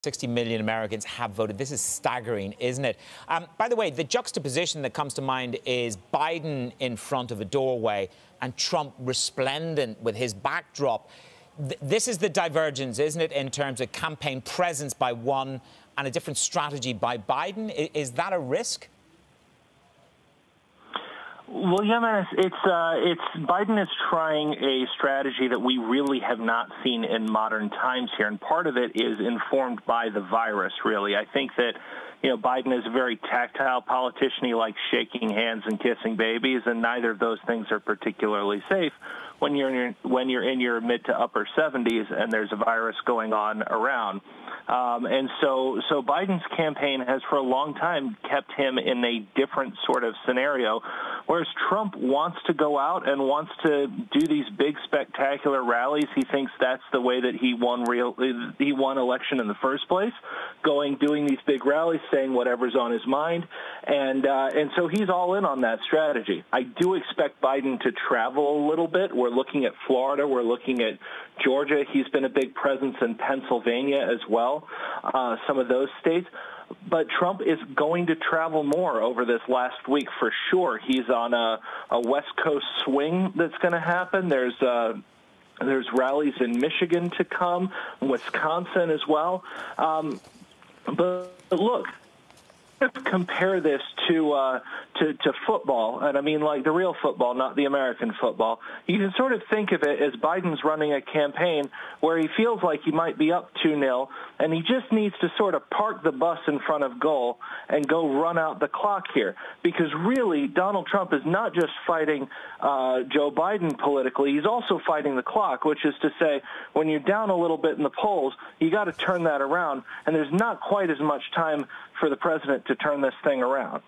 60 million Americans have voted. This is staggering, isn't it? By the way, the juxtaposition that comes to mind is Biden in front of a doorway and Trump resplendent with his backdrop. This is the divergence, isn't it, in terms of campaign presence by one and a different strategy by Biden? Is that a risk? Well, yeah, man, it's Biden is trying a strategy that we really have not seen in modern times here, and part of it is informed by the virus, really. I think that, Biden is a very tactile politician. He likes shaking hands and kissing babies, and neither of those things are particularly safe when you're in your mid to upper 70s and there's a virus going on around. And so Biden's campaign has for a long time kept him in a different sort of scenario, whereas Trump wants to go out and wants to do these big spectacular rallies. He thinks that's the way that he won election in the first place, doing these big rallies, saying whatever's on his mind, and so he's all in on that strategy. I do expect Biden to travel a little bit. We're looking at Florida. We're looking at Georgia. He's been a big presence in Pennsylvania as well, some of those states. But Trump is going to travel more over this last week for sure. He's on a West Coast swing that's going to happen. There's rallies in Michigan to come, Wisconsin as well. But look, compare this to football, and I mean like the real football, not the American football. You can sort of think of it as Biden's running a campaign where he feels like he might be up 2-0, and he just needs to sort of park the bus in front of goal and go run out the clock here. Because really, Donald Trump is not just fighting Joe Biden politically, he's also fighting the clock, which is to say, when you're down a little bit in the polls, you got to turn that around, and there's not quite as much time for the president to turn this thing around.